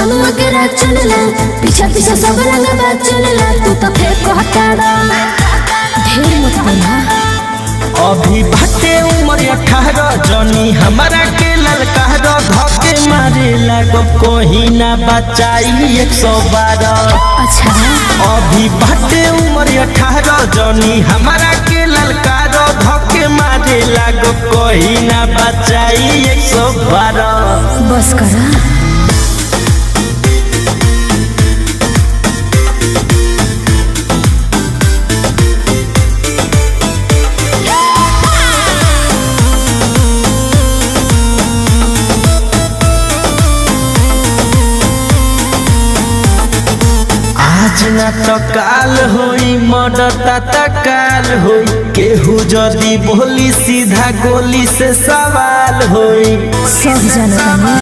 जमुआ के रात चलला पीछा पीछा सब रंग बात चलला तू तो फेंक हटाड़ा ढेर मत बोला अभी बाटे उम्र 18 जनी हमारा के ललकार धके मारे लागो कोही ना बचाई 112। अच्छा अभी बाटे उम्र 18 जनी हमारा के ललकार धके मारे लागो कोही ना बचाई 112। बस करा आज ना तो काल होई मरता तकाल होई केहू जदी बोली सीधा गोली से सवाल होई। सब जानता मैं